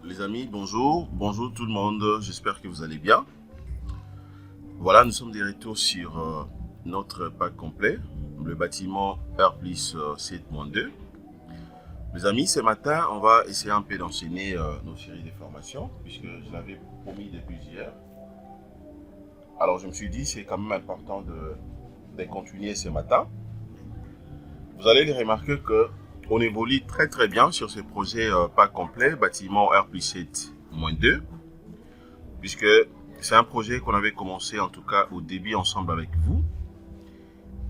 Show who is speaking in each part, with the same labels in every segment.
Speaker 1: Les amis, bonjour tout le monde, j'espère que vous allez bien. Voilà, nous sommes de retour sur notre pack complet, le bâtiment R+, 7-2. Les amis, ce matin, on va essayer un peu d'enchaîner nos séries de formations, puisque je l'avais promis depuis hier. Alors je me suis dit, c'est quand même important de continuer ce matin. Vous allez remarquer que on évolue très bien sur ce projet pack complet, bâtiment R+7-2, puisque c'est un projet qu'on avait commencé en tout cas au début ensemble avec vous.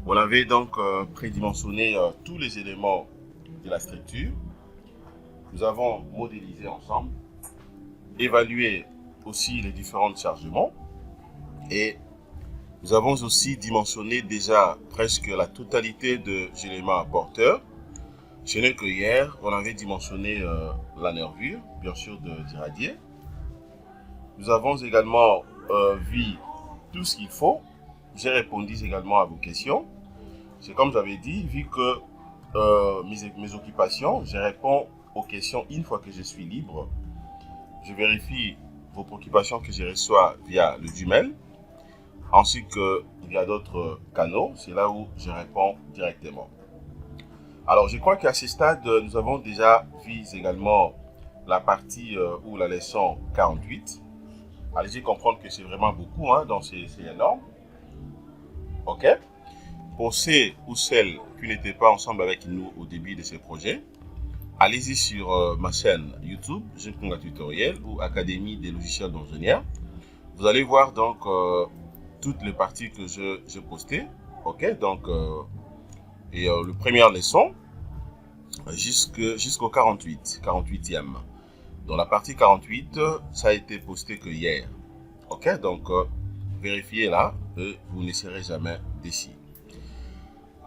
Speaker 1: On avait donc prédimensionné tous les éléments de la structure. Nous avons modélisé ensemble, évalué aussi les différents chargements et nous avons aussi dimensionné déjà presque la totalité de éléments apporteurs. Ce n'est que hier, on avait dimensionné la nervure, bien sûr, du radier. Nous avons également vu tout ce qu'il faut. J'ai répondu également à vos questions. C'est comme j'avais dit, vu que mes occupations, je réponds aux questions une fois que je suis libre. Je vérifie vos préoccupations que je reçois via le Gmail, ainsi que via d'autres canaux. C'est là où je réponds directement. Alors, je crois qu'à ce stade, nous avons déjà vu également la partie ou la leçon 48. Allez-y comprendre que c'est vraiment beaucoup, hein, donc c'est énorme. Ok. Pour ceux ou celles qui n'étaient pas ensemble avec nous au début de ce projet, allez-y sur ma chaîne YouTube, Jean-Konga Tutoriel ou Académie des logiciels d'ingénieurs. Vous allez voir donc toutes les parties que j'ai postées. Ok, donc le première leçon jusqu'au 48e. Dans la partie 48, ça a été posté que hier. Ok, donc vérifiez là et vous ne serez jamais déçus.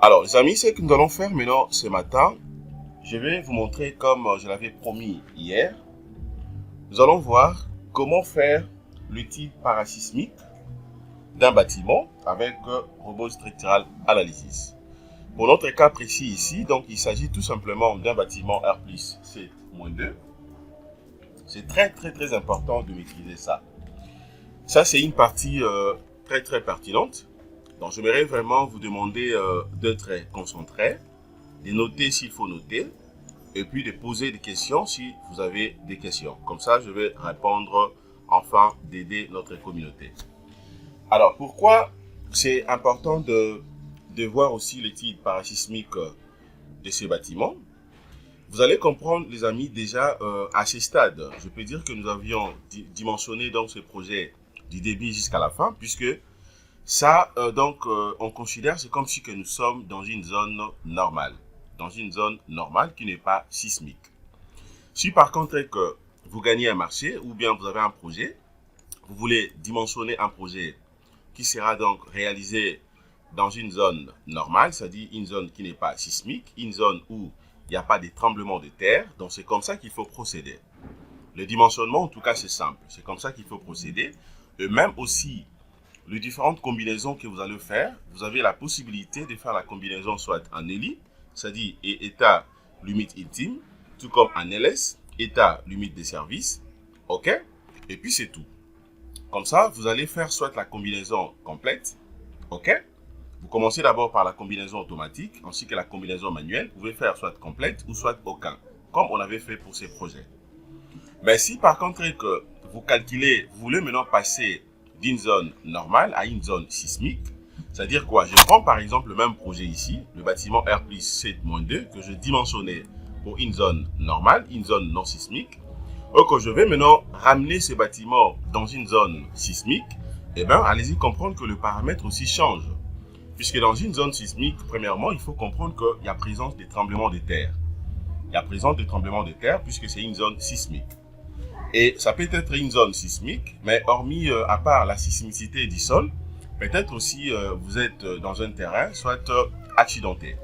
Speaker 1: Alors les amis, ce que nous allons faire maintenant ce matin, je vais vous montrer comme je l'avais promis hier. Nous allons voir comment faire l'étude parasismique d'un bâtiment avec robot structural analysis. Pour notre cas précis ici, donc il s'agit tout simplement d'un bâtiment R+7-2. C'est très important de maîtriser ça. Ça, c'est une partie très pertinente. Donc, j'aimerais vraiment vous demander d'être concentré, de noter s'il faut noter, et puis de poser des questions si vous avez des questions. Comme ça, je vais répondre afin d'aider notre communauté. Alors, pourquoi c'est important de voir aussi l'étude parasismique de ces bâtiments? Vous allez comprendre, les amis, déjà à ce stade, je peux dire que nous avions dimensionné donc ce projet du début jusqu'à la fin, puisque ça, on considère, c'est comme si que nous sommes dans une zone normale, qui n'est pas sismique. Si par contre que vous gagnez un marché ou bien vous avez un projet, vous voulez dimensionner un projet qui sera donc réalisé dans une zone normale, c'est-à-dire une zone qui n'est pas sismique, une zone où il n'y a pas de tremblement de terre, donc c'est comme ça qu'il faut procéder. Le dimensionnement, en tout cas, c'est simple, c'est comme ça qu'il faut procéder. Et même aussi, les différentes combinaisons que vous allez faire, vous avez la possibilité de faire la combinaison soit en ELI, c'est-à-dire état limite ultime, tout comme en LS, état limite de service, ok? Et puis c'est tout. Comme ça, vous allez faire soit la combinaison complète, ok? Vous commencez d'abord par la combinaison automatique, ainsi que la combinaison manuelle. Vous pouvez faire soit complète ou soit aucun, comme on avait fait pour ces projets. Mais si par contre que vous calculez, vous voulez maintenant passer d'une zone normale à une zone sismique, c'est-à-dire quoi? Je prends par exemple le même projet ici, le bâtiment R+7-2, que je dimensionnais pour une zone normale, une zone non sismique. Or que je vais maintenant ramener ce bâtiment dans une zone sismique, eh bien, allez-y comprendre que le paramètre aussi change. Puisque dans une zone sismique, premièrement, il faut comprendre qu'il y a présence des tremblements de terre. Il y a présence des tremblements de terre puisque c'est une zone sismique. Et ça peut être une zone sismique, mais hormis, à part la sismicité du sol, peut-être aussi vous êtes dans un terrain, soit accidenté.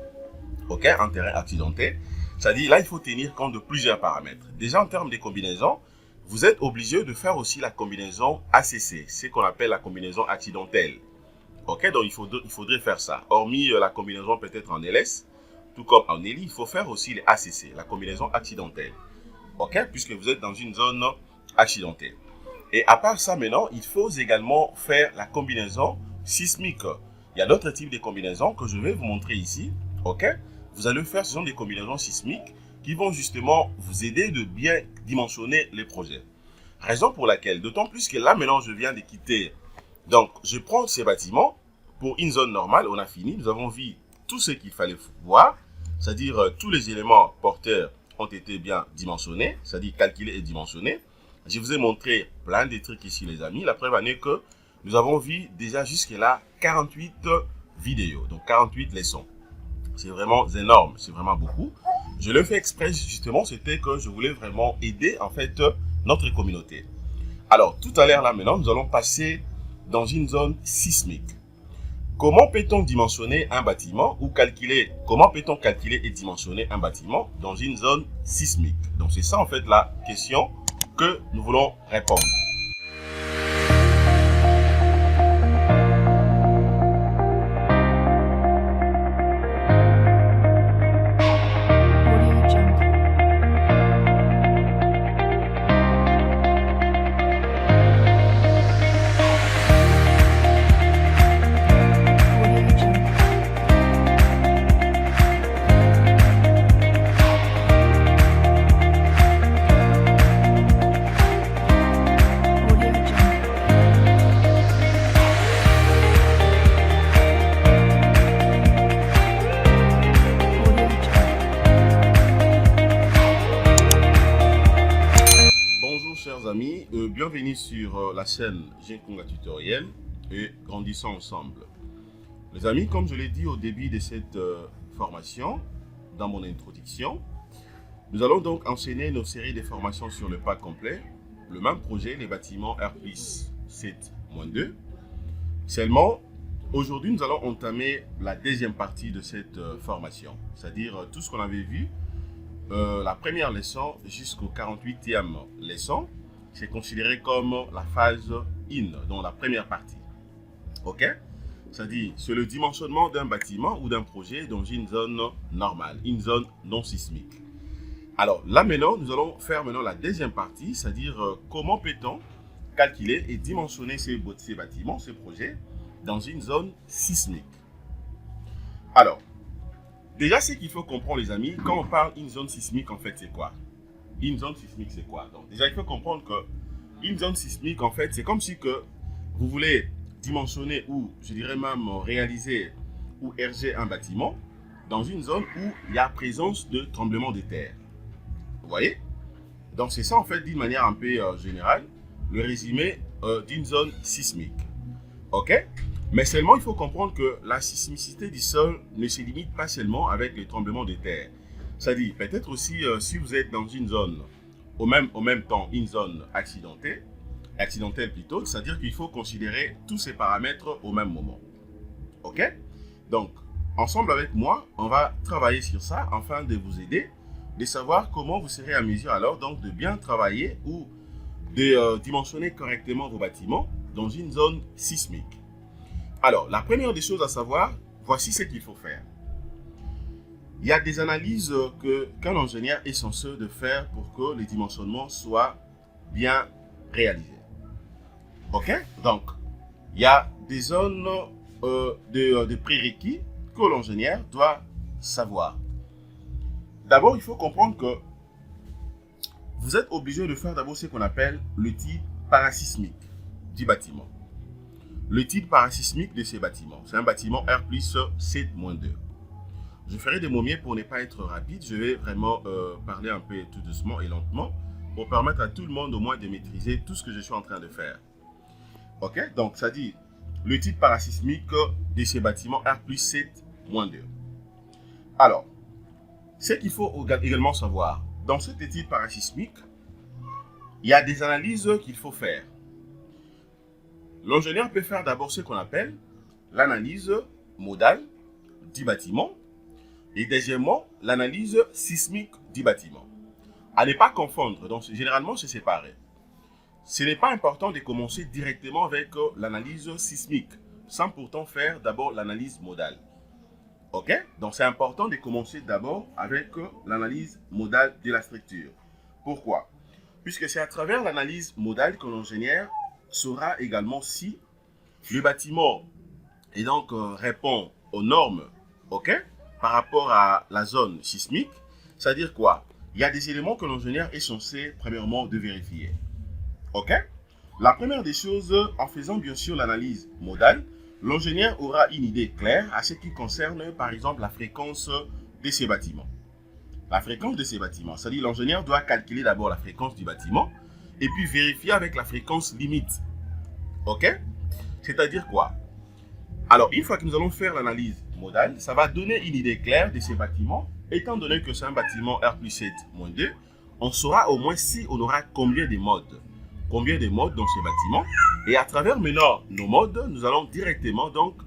Speaker 1: Ok, un terrain accidenté. C'est-à-dire là, il faut tenir compte de plusieurs paramètres. Déjà en termes de combinaison, vous êtes obligé de faire aussi la combinaison ACC, ce qu'on appelle la combinaison accidentelle. Ok, donc il faudrait faire ça. Hormis la combinaison peut-être en LS, tout comme en ELI, il faut faire aussi les ACC, la combinaison accidentelle. ok, puisque vous êtes dans une zone accidentée. Et à part ça, maintenant, il faut également faire la combinaison sismique. Il y a d'autres types de combinaisons que je vais vous montrer ici, ok. Vous allez faire, ce sont des combinaisons sismiques qui vont justement vous aider de bien dimensionner les projets. Raison pour laquelle, d'autant plus que là, maintenant, je viens de quitter. Donc, je prends ces bâtiments pour une zone normale. On a fini. Nous avons vu tout ce qu'il fallait voir. C'est-à-dire, tous les éléments porteurs ont été bien dimensionnés. C'est-à-dire, calculés et dimensionnés. Je vous ai montré plein de trucs ici, les amis. La preuve en est que nous avons vu déjà jusque-là 48 vidéos. Donc, 48 leçons. C'est vraiment énorme. C'est vraiment beaucoup. Je le fais exprès, justement, c'était que je voulais vraiment aider, en fait, notre communauté. Alors, tout à l'heure, là, maintenant, nous allons passer dans une zone sismique. Comment peut-on dimensionner un bâtiment ou calculer, comment peut-on calculer et dimensionner un bâtiment dans une zone sismique? Donc, c'est ça, en fait, la question que nous voulons répondre. Chers amis, bienvenue sur la chaîne Jinkunga Tutoriel et grandissons ensemble. Les amis, comme je l'ai dit au début de cette formation, dans mon introduction, nous allons donc enchaîner nos séries de formations sur le pack complet, le même projet, les bâtiments R+, 7-2. Seulement, aujourd'hui, nous allons entamer la deuxième partie de cette formation, c'est-à-dire tout ce qu'on avait vu. La première leçon jusqu'au 48e leçon, c'est considéré comme la phase in, donc la première partie. Ok? C'est-à-dire, c'est le dimensionnement d'un bâtiment ou d'un projet dans une zone normale, une zone non sismique. Alors là maintenant, nous allons faire maintenant la deuxième partie, c'est-à-dire comment peut-on calculer et dimensionner ces bâtiments, ces projets dans une zone sismique. Alors, déjà, ce qu'il faut comprendre, les amis, quand on parle d'une zone sismique, en fait, c'est quoi? Une zone sismique, c'est quoi? Donc, déjà, il faut comprendre que une zone sismique, en fait, c'est comme si que vous voulez dimensionner ou, je dirais même, réaliser ou erger un bâtiment dans une zone où il y a présence de tremblements de terre. Vous voyez? Donc, c'est ça, en fait, d'une manière un peu générale, le résumé d'une zone sismique. OK? Mais seulement, il faut comprendre que la sismicité du sol ne se limite pas seulement avec les tremblements de terre. C'est-à-dire, peut-être aussi, si vous êtes dans une zone, au même temps, une zone accidentelle plutôt, c'est-à-dire qu'il faut considérer tous ces paramètres au même moment. OK? Donc, ensemble avec moi, on va travailler sur ça afin de vous aider, de savoir comment vous serez à mesure alors donc de bien travailler ou de dimensionner correctement vos bâtiments dans une zone sismique. Alors, la première des choses à savoir, voici ce qu'il faut faire. Il y a des analyses qu'un ingénieur est censé de faire pour que les dimensionnements soient bien réalisés. OK? Donc, il y a des zones de prérequis que l'ingénieur doit savoir. D'abord, il faut comprendre que vous êtes obligé de faire d'abord ce qu'on appelle le type parasismique du bâtiment. Le type parasismique de ces bâtiments, c'est un bâtiment R+7-2. Je ferai de mon mieux pour ne pas être rapide. Je vais vraiment parler un peu tout doucement et lentement pour permettre à tout le monde au moins de maîtriser tout ce que je suis en train de faire. Ok? Donc, ça dit le type parasismique de ces bâtiments R+7-2. Alors, ce qu'il faut également savoir, dans cette étude parasismique, il y a des analyses qu'il faut faire. L'ingénieur peut faire d'abord ce qu'on appelle l'analyse modale du bâtiment et deuxièmement, l'analyse sismique du bâtiment. À ne pas confondre, donc généralement c'est séparé. Ce n'est pas important de commencer directement avec l'analyse sismique, sans pourtant faire d'abord l'analyse modale. Ok? Donc c'est important de commencer d'abord avec l'analyse modale de la structure. Pourquoi? Puisque c'est à travers l'analyse modale que l'ingénieur saura également si le bâtiment et donc répond aux normes, ok, par rapport à la zone sismique. C'est-à-dire quoi? Il y a des éléments que l'ingénieur est censé premièrement de vérifier. Ok? La première des choses, en faisant bien sûr l'analyse modale, l'ingénieur aura une idée claire à ce qui concerne par exemple la fréquence de ces bâtiments. La fréquence de ces bâtiments, c'est-à-dire l'ingénieur doit calculer d'abord la fréquence du bâtiment et puis vérifier avec la fréquence limite. Ok? C'est-à-dire quoi? Alors, une fois que nous allons faire l'analyse modale, ça va donner une idée claire de ces bâtiments. Étant donné que c'est un bâtiment R+7-2, on saura au moins si on aura combien de modes. Combien de modes dans ces bâtiments. Et à travers maintenant nos modes, nous allons directement donc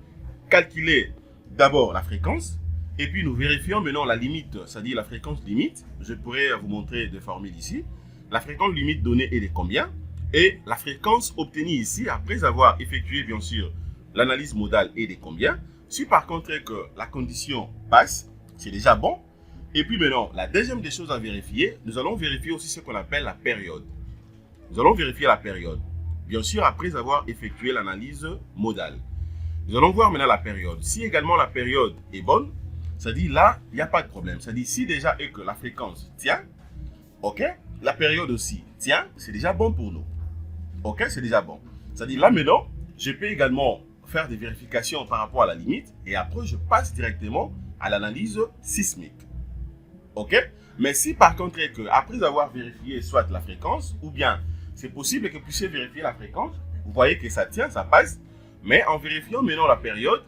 Speaker 1: calculer d'abord la fréquence. Et puis nous vérifions maintenant la limite, c'est-à-dire la fréquence limite. Je pourrais vous montrer des formules ici. La fréquence limite donnée est de combien? Et la fréquence obtenue ici, après avoir effectué bien sûr l'analyse modale est de combien? Si par contre que la condition passe, c'est déjà bon. Et puis maintenant, la deuxième des choses à vérifier, nous allons vérifier aussi ce qu'on appelle la période. Nous allons vérifier la période. Bien sûr, après avoir effectué l'analyse modale. Nous allons voir maintenant la période. Si également la période est bonne, c'est-à-dire là, il n'y a pas de problème. C'est-à-dire si déjà et que la fréquence tient, ok, la période aussi tient, c'est déjà bon pour nous. Ok, c'est déjà bon. C'est-à-dire là maintenant, je peux également faire des vérifications par rapport à la limite et après je passe directement à l'analyse sismique. Ok? Mais si par contre que après avoir vérifié soit la fréquence ou bien c'est possible que vous puissiez vérifier la fréquence, vous voyez que ça tient, ça passe, mais en vérifiant maintenant la période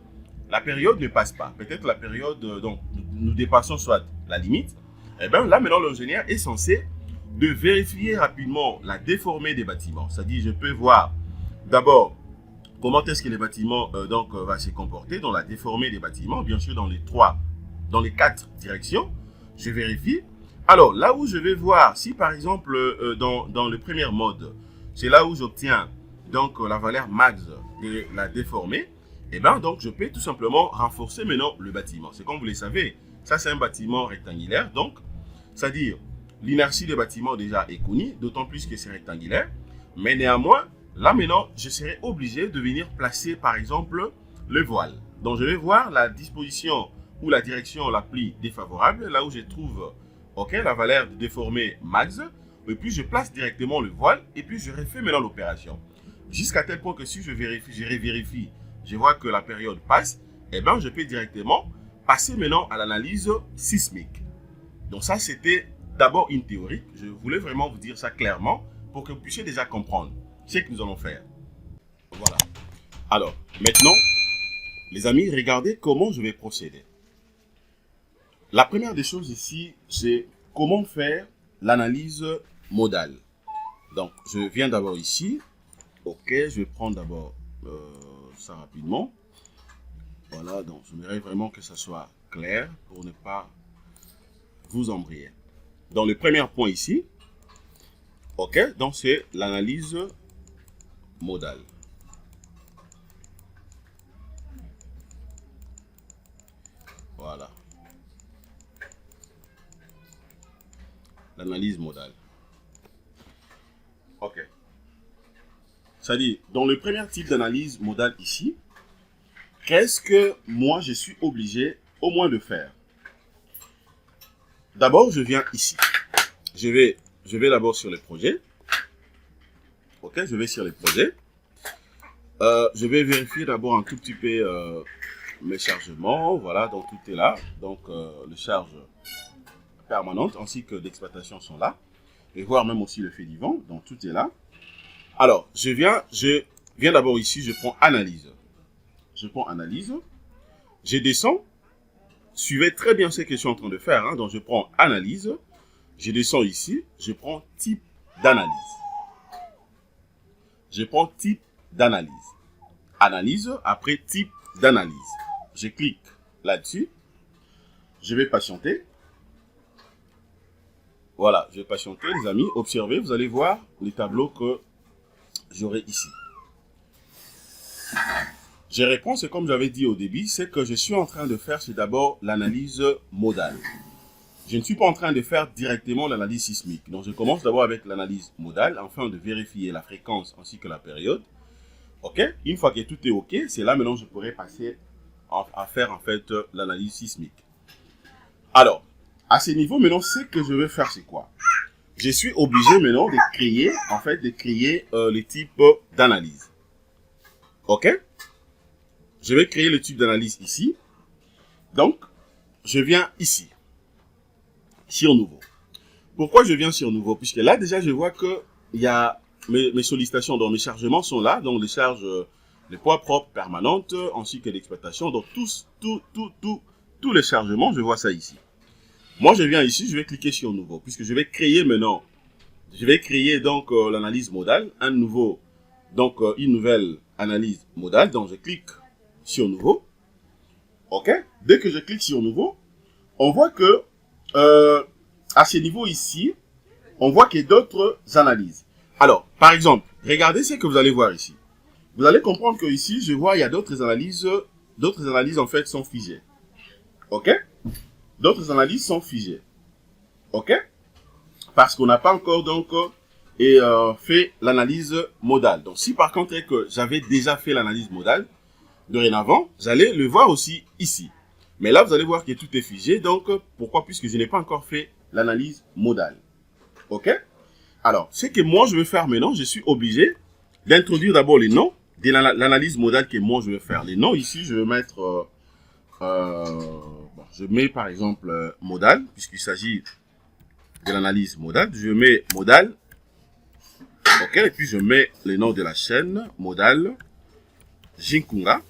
Speaker 1: ne passe pas. Peut-être la période, donc nous dépassons soit la limite, et bien là maintenant l'ingénieur est censé de vérifier rapidement la déformée des bâtiments. C'est-à-dire je peux voir d'abord comment est-ce que les bâtiments va se comporter dans la déformée des bâtiments, bien sûr dans les 4 directions. Je vérifie. Alors là où je vais voir, si par exemple dans le premier mode, c'est là où j'obtiens donc la valeur max de la déformée, et bien donc je peux tout simplement renforcer maintenant le bâtiment. C'est comme vous le savez, ça c'est un bâtiment rectangulaire, donc c'est-à-dire l'inertie des bâtiments déjà est connue, d'autant plus que c'est rectangulaire, mais néanmoins, là maintenant, je serai obligé de venir placer par exemple le voile. Donc je vais voir la disposition ou la direction la plus défavorable, là où je trouve la valeur de déformée max, et puis je place directement le voile et puis je refais maintenant l'opération. Jusqu'à tel point que si je revérifie, je vois que la période passe, et bien je peux directement passer maintenant à l'analyse sismique. Donc ça c'était d'abord une théorie, je voulais vraiment vous dire ça clairement pour que vous puissiez déjà comprendre ce que nous allons faire. Voilà. Alors, maintenant, les amis, regardez comment je vais procéder. La première des choses ici, c'est comment faire l'analyse modale. Donc, je viens d'abord ici. Ok, je vais prendre d'abord ça rapidement. Voilà, donc j'aimerais vraiment que ça soit clair pour ne pas vous embrouiller. Dans le premier point ici, ok, donc c'est l'analyse modale. Voilà. L'analyse modale. Ok. C'est-à-dire, dans le premier type d'analyse modale ici, qu'est-ce que moi je suis obligé au moins de faire? D'abord, je viens ici. Je vais d'abord sur le projet. Ok, je vais sur le projet. Je vais vérifier d'abord un tout petit peu mes chargements. Voilà, donc tout est là. Donc, les charges permanentes ainsi que d'exploitation sont là. Et voir même aussi le fait du vent. Donc, tout est là. Alors, je viens d'abord ici, je prends analyse. Je prends analyse. Je descends. Suivez très bien ce que je suis en train de faire. Hein. Donc, je prends analyse. Je descends ici. Je prends type d'analyse. Je prends type d'analyse. Analyse, après type d'analyse. Je clique là-dessus. Je vais patienter. Voilà, je vais patienter, les amis. Observez, vous allez voir les tableaux que j'aurai ici. Je réponds, c'est comme j'avais dit au début, c'est que je suis en train de faire, c'est d'abord l'analyse modale. je ne suis pas en train de faire directement l'analyse sismique. Donc, je commence d'abord avec l'analyse modale, afin de vérifier la fréquence ainsi que la période. OK? Une fois que tout est OK, c'est là maintenant que je pourrais passer à faire en fait l'analyse sismique. Alors, à ce niveau, maintenant, ce que je vais faire, c'est quoi? Je suis obligé maintenant de créer, le type d'analyse. OK? Je vais créer le type d'analyse ici. Donc, je viens ici. Sur nouveau. Pourquoi je viens sur nouveau? Puisque là, déjà, je vois que il y a mes sollicitations, donc mes chargements sont là. Donc, les charges, les poids propres permanentes, ainsi que l'exploitation. Donc, tous les chargements, je vois ça ici. Moi, je viens ici, je vais cliquer sur nouveau, puisque je vais créer maintenant, donc l'analyse modale, une nouvelle analyse modale. Donc, je clique sur nouveau. OK? Dès que je clique sur nouveau, on voit que à ce niveau ici, on voit qu'il y a d'autres analyses. Alors, par exemple, regardez ce que vous allez voir ici. Vous allez comprendre que ici, je vois il y a d'autres analyses en fait sont figées. OK? D'autres analyses sont figées. OK? Parce qu'on n'a pas encore donc fait l'analyse modale. Donc, si par contre que j'avais déjà fait l'analyse modale, dorénavant, j'allais le voir aussi ici. Mais là, vous allez voir que tout est figé. Donc, pourquoi? Puisque je n'ai pas encore fait l'analyse modale. OK? Alors, ce que moi, je vais faire maintenant, je suis obligé d'introduire d'abord les noms de l'analyse modale que moi, je vais faire. Les noms, ici, je vais mettre... je mets par exemple modal, puisqu'il s'agit de l'analyse modale. Je mets modal. OK? Et puis, je mets le nom de la chaîne. Modal. Jinkunga.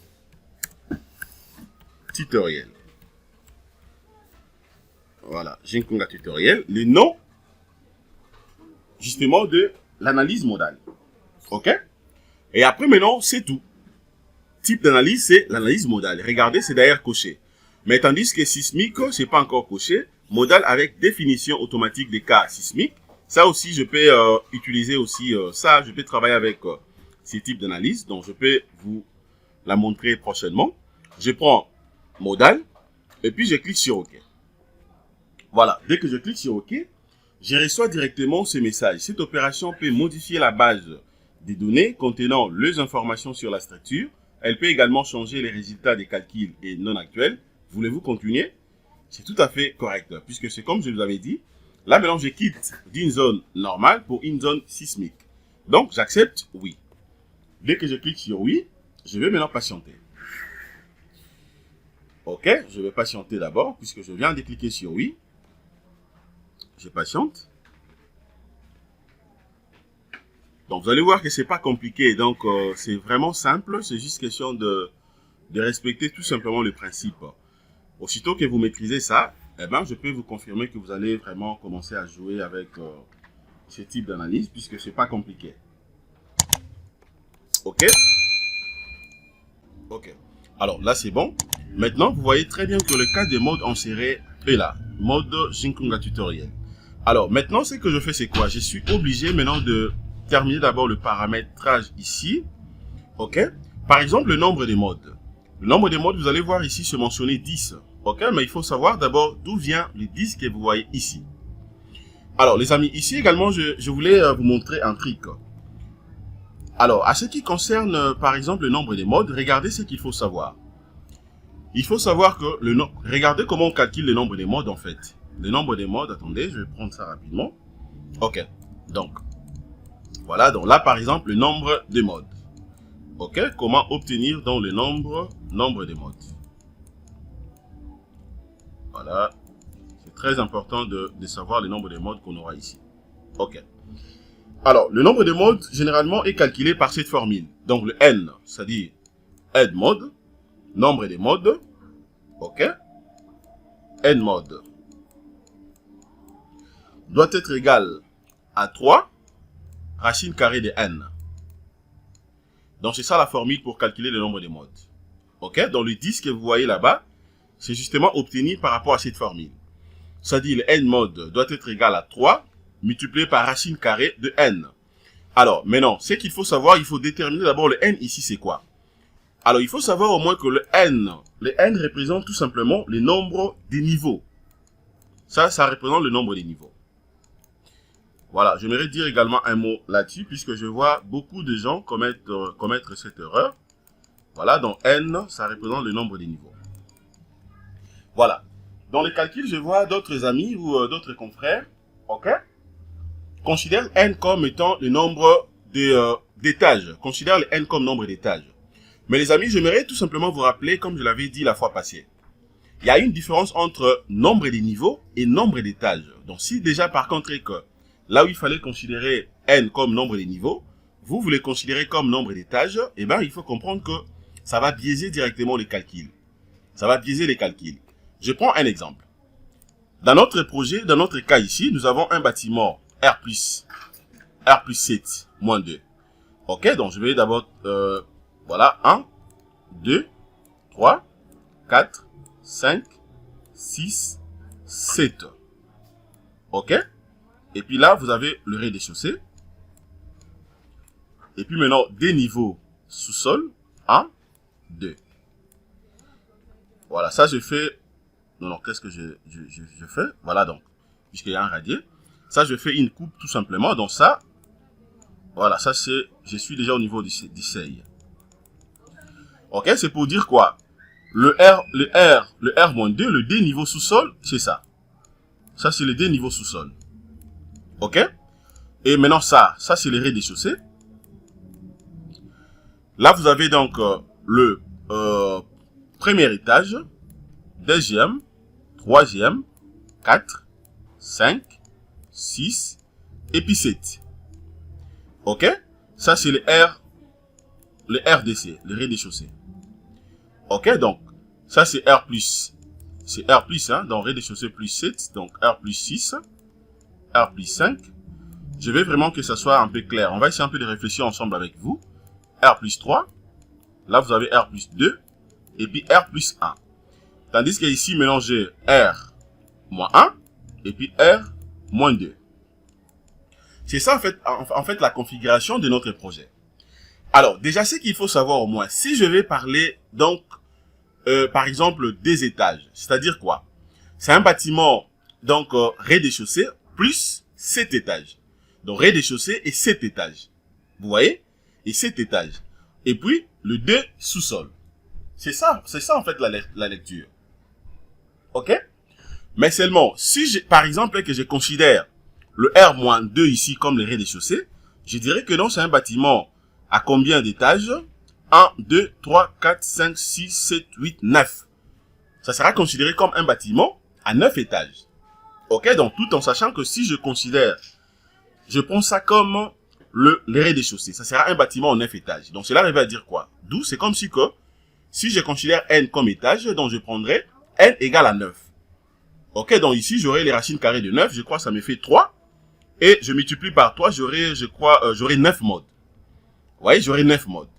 Speaker 1: Tutoriel. Voilà, Jinkunga tutoriel, le nom justement de l'analyse modale. OK? Et après maintenant, c'est tout. Type d'analyse, c'est l'analyse modale. Regardez, c'est d'ailleurs coché. Mais tandis que sismique, c'est pas encore coché. Modal avec définition automatique des cas sismiques. Ça aussi, je peux utiliser aussi ça. Je peux travailler avec ces types d'analyse. Donc, je peux vous la montrer prochainement. Je prends modal et puis je clique sur OK. Voilà, dès que je clique sur OK, je reçois directement ce message. Cette opération peut modifier la base des données contenant les informations sur la structure. Elle peut également changer les résultats des calculs et non actuels. Voulez-vous continuer? C'est tout à fait correct, puisque c'est comme je vous avais dit. Là, maintenant, je quitte d'une zone normale pour une zone sismique. Donc, j'accepte oui. Dès que je clique sur oui, je vais maintenant patienter. OK, je vais patienter d'abord, puisque je viens de cliquer sur oui. Je patiente. Donc, vous allez voir que c'est pas compliqué. Donc, c'est vraiment simple. C'est juste question de respecter tout simplement le principe. Aussitôt que vous maîtrisez ça, eh ben, je peux vous confirmer que vous allez vraiment commencer à jouer avec ce type d'analyse, puisque c'est pas compliqué. OK? OK. Alors, là, c'est bon. Maintenant, vous voyez très bien que le cas des modes en serait là. Mode Jinkunga tutoriel. Alors, maintenant, ce que je fais, c'est quoi? Je suis obligé maintenant de terminer d'abord le paramétrage ici. OK? Par exemple, le nombre des modes. Le nombre des modes, vous allez voir ici se mentionner 10. OK? Mais il faut savoir d'abord d'où vient le 10 que vous voyez ici. Alors, les amis, ici également, je voulais vous montrer un truc. Alors, à ce qui concerne, par exemple, le nombre des modes, regardez ce qu'il faut savoir. Il faut savoir que regardez comment on calcule le nombre des modes en fait. Le nombre des modes, attendez, je vais prendre ça rapidement. OK. Donc, voilà. Donc là, par exemple, le nombre de modes. OK. Comment obtenir donc le nombre de modes. Voilà. C'est très important de savoir le nombre de modes qu'on aura ici. OK. Alors, le nombre de modes, généralement, est calculé par cette formule. Donc, le N, c'est-à-dire N mode, nombre des modes. OK. N mode doit être égal à 3 racine carrée de N. Donc, c'est ça la formule pour calculer le nombre de modes. OK. Donc, le 10 que vous voyez là-bas, c'est justement obtenu par rapport à cette formule. C'est-à-dire, le N mode doit être égal à 3 multiplié par racine carrée de N. Alors, maintenant, ce qu'il faut savoir, il faut déterminer d'abord le N ici, c'est quoi? Alors, il faut savoir au moins que le N représente tout simplement le nombre des niveaux. ça représente le nombre des niveaux. Voilà, j'aimerais dire également un mot là-dessus, puisque je vois beaucoup de gens commettre cette erreur. Voilà, donc n, ça représente le nombre des niveaux. Voilà. Dans les calculs, je vois d'autres amis ou d'autres confrères, ok, considèrent n comme étant le nombre d'étages. Considèrent le n comme nombre d'étages. Mais les amis, j'aimerais tout simplement vous rappeler, comme je l'avais dit la fois passée, il y a une différence entre nombre de niveaux et nombre d'étages. Donc si déjà par contre que là où il fallait considérer n comme nombre de niveaux, vous les considérez comme nombre d'étages, eh bien il faut comprendre que ça va biaiser directement les calculs. Ça va biaiser les calculs. Je prends un exemple. Dans notre projet, dans notre cas ici, nous avons un bâtiment R plus 7, moins 2. Ok, donc je vais d'abord, voilà, 1, 2, 3, 4, 5, 6, 7. Ok. Et puis là, vous avez le rez-de-chaussée. Et puis maintenant, des niveaux sous-sol, 1, 2. Voilà, ça je fais... Non, qu'est-ce que je fais? Voilà donc, puisqu'il y a un radier. Ça, je fais une coupe tout simplement. Donc ça, voilà, ça c'est... Je suis déjà au niveau du seuil. Ok, c'est pour dire quoi? Le R-2, le D niveau sous-sol, c'est ça. Ça, c'est le D niveau sous-sol. Ok? Et maintenant ça c'est le rez-de-chaussée. Là, vous avez donc le premier étage, deuxième, troisième, 4, 5, 6, et puis 7. Ok? Ça, c'est le RDC, le rez-de-chaussée. Ok? Donc, ça, c'est R plus. C'est R plus, hein? Donc, rez-de-chaussée plus 7. Donc, R plus 6. R plus 5. Je veux vraiment que ça soit un peu clair. On va essayer un peu de réfléchir ensemble avec vous. R plus 3. Là, vous avez R plus 2. Et puis, R plus 1. Tandis qu'ici, maintenant, j'ai R moins 1. Et puis, R moins 2. C'est ça, en fait, la configuration de notre projet. Alors, déjà, ce qu'il faut savoir au moins, si je vais parler, donc, par exemple, des étages, c'est-à-dire quoi? C'est un bâtiment, donc, rez-de-chaussée, plus 7 étages. Donc, rez-de-chaussée et 7 étages. Vous voyez? Et 7 étages. Et puis, le 2 sous-sol. C'est ça, en fait, la lecture. Ok? Mais seulement, si, par exemple, que je considère le R-2 ici comme le rez-de-chaussée, je dirais que non, c'est un bâtiment à combien d'étages? 1, 2, 3, 4, 5, 6, 7, 8, 9. Ça sera considéré comme un bâtiment à 9 étages. Ok, donc tout en sachant que si je considère, je prends ça comme le rez-de-chaussée, ça sera un bâtiment en 9 étages. Donc cela revient à dire quoi? D'où c'est comme si je considère n comme étage, donc je prendrais n égale à 9. Ok, donc ici j'aurai les racines carrées de 9, je crois que ça me fait 3. Et je multiplie par 3, j'aurai 9 modes. Vous voyez, j'aurai 9 modes.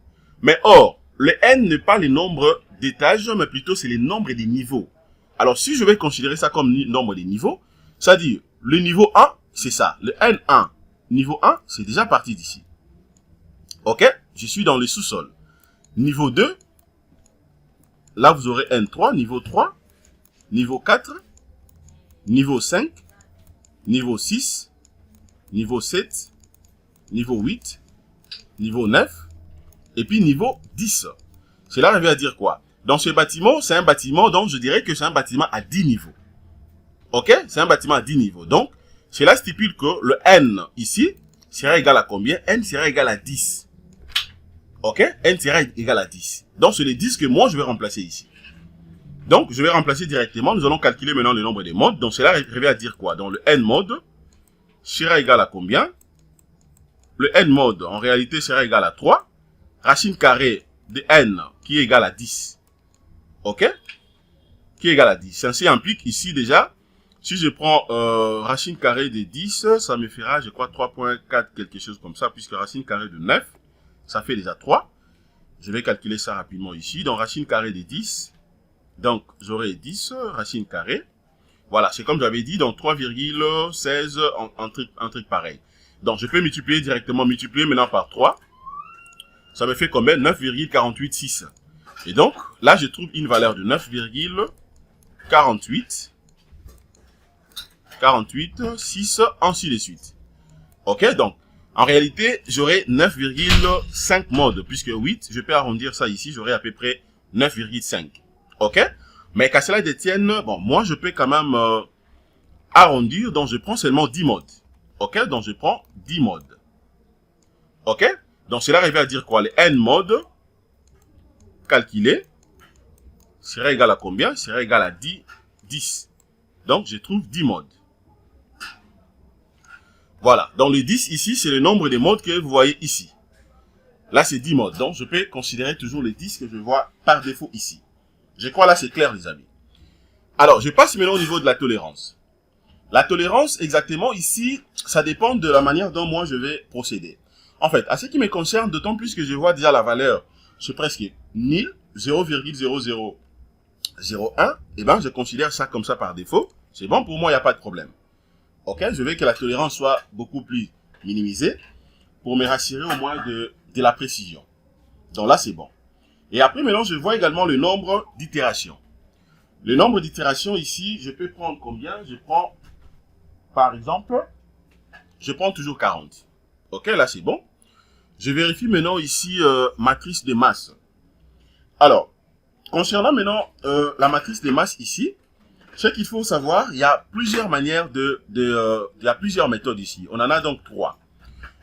Speaker 1: Mais or, le n n'est pas le nombre d'étages, mais plutôt c'est le nombre des niveaux. Alors, si je vais considérer ça comme nombre des niveaux, c'est-à-dire, le niveau 1, c'est ça. Le N1, niveau 1, c'est déjà parti d'ici. Ok? Je suis dans le sous-sol. Niveau 2, là vous aurez N3, niveau 3, niveau 4, niveau 5, niveau 6, niveau 7, niveau 8, niveau 9, et puis niveau 10. Cela revient à dire quoi? Dans ce bâtiment, c'est un bâtiment, donc je dirais que c'est un bâtiment à 10 niveaux. Ok? C'est un bâtiment à 10 niveaux. Donc, cela stipule que le N ici sera égal à combien? N sera égal à 10. Ok? N sera égal à 10. Donc, c'est les 10 que moi, je vais remplacer ici. Donc, je vais remplacer directement. Nous allons calculer maintenant le nombre des modes. Donc, cela revient à dire quoi? Donc, le N mode sera égal à combien? Le N mode, en réalité, sera égal à 3. Racine carrée de N qui est égal à 10. Ok? Qui est égal à 10. Ceci implique ici déjà, si je prends racine carrée de 10, ça me fera, je crois, 3.4, quelque chose comme ça, puisque racine carrée de 9, ça fait déjà 3. Je vais calculer ça rapidement ici. Donc, racine carrée de 10. Donc, j'aurai 10, racine carrée. Voilà, c'est comme j'avais dit, donc 3,16, un truc pareil. Donc, je peux multiplier directement, multiplier maintenant par 3. Ça me fait combien? 9,486. Et donc, là, je trouve une valeur de 9,48. 48, 6, ainsi de suite. Ok, donc, en réalité, j'aurai 9,5 modes, puisque 8, je peux arrondir ça ici, j'aurai à peu près 9,5. Ok, mais qu'à cela détienne, bon, moi, je peux quand même arrondir, donc je prends seulement 10 modes. Ok, donc je prends 10 modes. Ok, donc cela revient à dire quoi? Les n modes calculés serait égal à combien? Serait égal à 10. Donc, je trouve 10 modes. Voilà. Donc, le 10 ici, c'est le nombre de modes que vous voyez ici. Là, c'est 10 modes. Donc, je peux considérer toujours le 10 que je vois par défaut ici. Je crois là, c'est clair, les amis. Alors, je passe maintenant au niveau de la tolérance. La tolérance, exactement, ici, ça dépend de la manière dont moi, je vais procéder. En fait, à ce qui me concerne, d'autant plus que je vois déjà la valeur, c'est presque 1000, 0,0001, et ben, je considère ça comme ça par défaut. C'est bon, pour moi, il n'y a pas de problème. Ok, je veux que la tolérance soit beaucoup plus minimisée pour me rassurer au moins de la précision. Donc là, c'est bon. Et après, maintenant, je vois également le nombre d'itérations. Le nombre d'itérations ici, je peux prendre combien? Je prends, par exemple, je prends toujours 40. Ok, là, c'est bon. Je vérifie maintenant ici matrice de masse. Alors, concernant maintenant la matrice de masse ici, ce qu'il faut savoir, il y a plusieurs manières il y a plusieurs méthodes ici. On en a donc 3.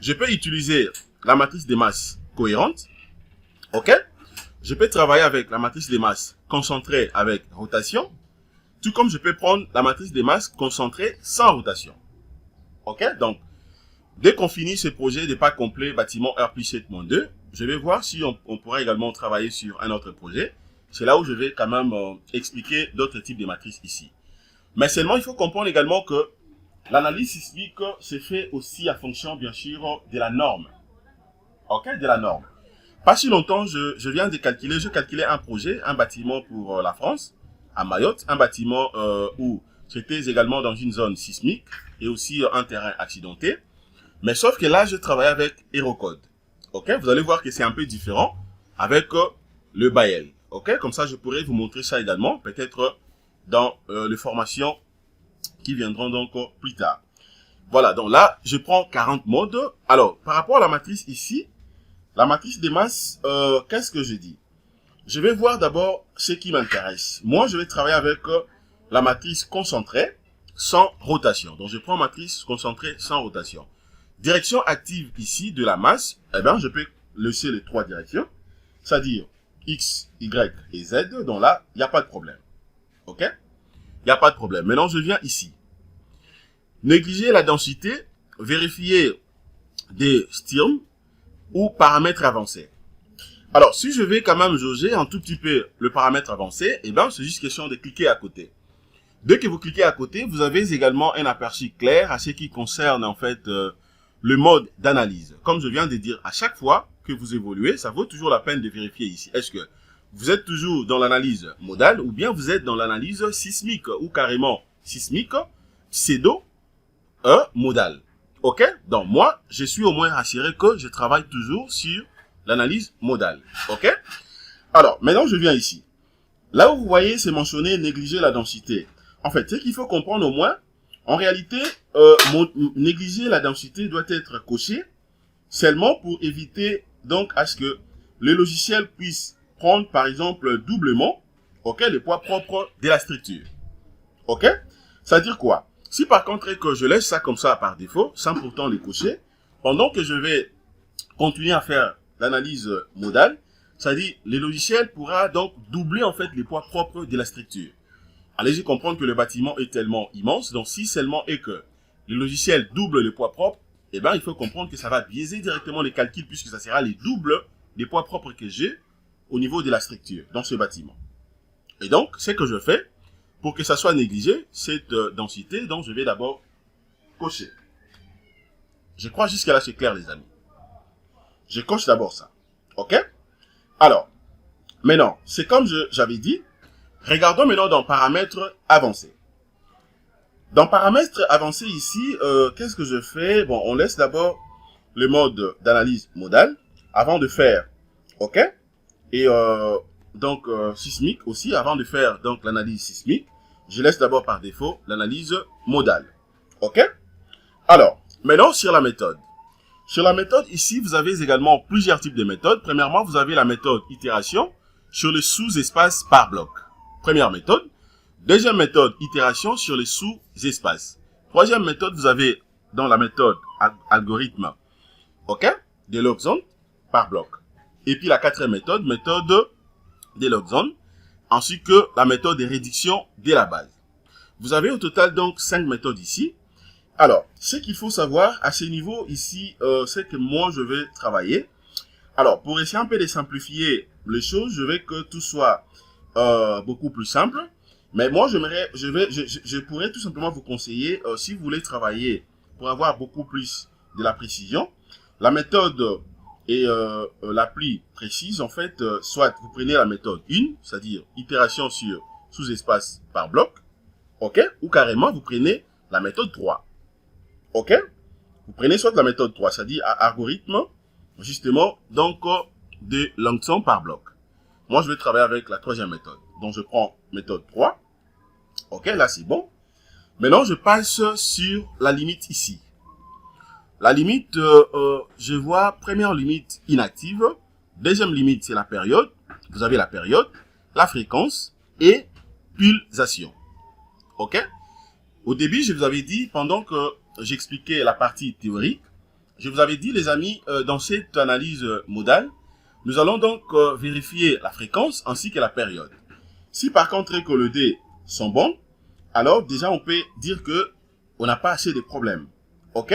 Speaker 1: Je peux utiliser la matrice de masse cohérente. Ok? Je peux travailler avec la matrice de masse concentrée avec rotation. Tout comme je peux prendre la matrice de masse concentrée sans rotation. Ok? Donc, dès qu'on finit ce projet de pas complet bâtiment R+7-2, je vais voir si on pourra également travailler sur un autre projet. C'est là où je vais quand même expliquer d'autres types de matrices ici. Mais seulement, il faut comprendre également que l'analyse sismique se fait aussi à fonction, bien sûr, de la norme. Ok, de la norme. Pas si longtemps, je viens de calculer, je calculais un projet, un bâtiment pour la France, à Mayotte, un bâtiment où j'étais également dans une zone sismique et aussi un terrain accidenté. Mais sauf que là, je travaille avec HeroCode. Ok, vous allez voir que c'est un peu différent avec le Bael. Ok, comme ça, je pourrais vous montrer ça également, peut-être dans les formations qui viendront donc plus tard. Voilà, donc là, je prends 40 modes. Alors, par rapport à la matrice ici, la matrice des masses, qu'est-ce que je dis? Je vais voir d'abord ce qui m'intéresse. Moi, je vais travailler avec la matrice concentrée sans rotation. Donc, je prends matrice concentrée sans rotation. Direction active ici de la masse, eh bien, je peux laisser les 3 directions, c'est-à-dire X, Y et Z. Donc là, il n'y a pas de problème. Ok? Il n'y a pas de problème. Maintenant, je viens ici. Négliger la densité, vérifier des stirms ou paramètres avancés. Alors, si je vais quand même jauger un tout petit peu le paramètre avancé, eh bien, c'est juste question de cliquer à côté. Dès que vous cliquez à côté, vous avez également un aperçu clair à ce qui concerne en fait le mode d'analyse. Comme je viens de dire, à chaque fois que vous évoluez, ça vaut toujours la peine de vérifier ici. Est-ce que vous êtes toujours dans l'analyse modale ou bien vous êtes dans l'analyse sismique ou carrément sismique, pseudo, modale. Ok? Donc moi, je suis au moins rassuré que je travaille toujours sur l'analyse modale. Ok? Alors, maintenant je viens ici. Là où vous voyez, c'est mentionné négliger la densité. En fait, ce qu'il faut comprendre au moins, en réalité, négliger la densité doit être coché seulement pour éviter donc à ce que le logiciel puisse prendre par exemple doublement, ok, le poids propre de la structure. Ok? Ça veut dire quoi? Si par contre que je laisse ça comme ça par défaut, sans pourtant le cocher, pendant que je vais continuer à faire l'analyse modale, c'est-à-dire le logiciel pourra donc doubler en fait les poids propres de la structure. Allez-y comprendre que le bâtiment est tellement immense, donc si seulement est que le logiciel double les poids propres, eh bien il faut comprendre que ça va biaiser directement les calculs puisque ça sera les doubles des poids propres que j'ai au niveau de la structure dans ce bâtiment. Et donc, ce que je fais, pour que ça soit négligé, cette densité, donc je vais d'abord cocher. Je crois jusqu'à là c'est clair les amis. Je coche d'abord ça. Ok? Alors, maintenant, c'est comme j'avais dit, regardons maintenant dans paramètres avancés. Dans paramètres avancés ici, qu'est-ce que je fais? Bon, on laisse d'abord le mode d'analyse modale avant de faire, ok? Et donc sismique aussi, avant de faire donc l'analyse sismique, je laisse d'abord par défaut l'analyse modale. OK? Alors, maintenant sur la méthode. Sur la méthode, ici, vous avez également plusieurs types de méthodes. Premièrement, vous avez la méthode itération sur les sous-espaces par bloc. Première méthode. Deuxième méthode, itération sur les sous-espaces. Troisième méthode, vous avez dans la méthode algorithme, OK, des log zones par bloc. Et puis la quatrième méthode, méthode des log zones, ainsi que la méthode de réduction dès la base. Vous avez au total donc 5 méthodes ici. Alors, ce qu'il faut savoir à ce niveau ici, c'est que moi je vais travailler. Alors, pour essayer un peu de simplifier les choses, je veux que tout soit beaucoup plus simple. Mais moi, je pourrais tout simplement vous conseiller, si vous voulez travailler pour avoir beaucoup plus de la précision, la méthode est la plus précise. En fait, soit vous prenez la méthode 1, c'est-à-dire itération sur sous-espace par bloc, OK, ou carrément vous prenez la méthode 3. OK? Vous prenez soit la méthode 3, c'est-à-dire algorithme, justement, donc, de Langson par bloc. Moi, je vais travailler avec la troisième méthode. Donc, je prends méthode 3. OK, là, c'est bon. Maintenant, je passe sur la limite ici. La limite, je vois première limite inactive. Deuxième limite, c'est la période. Vous avez la période, la fréquence et pulsation. OK? Au début, je vous avais dit, pendant que j'expliquais la partie théorique, je vous avais dit, les amis, dans cette analyse modale, nous allons donc vérifier la fréquence ainsi que la période. Si par contre que les deux sont bons, alors déjà on peut dire que on n'a pas assez de problèmes. OK?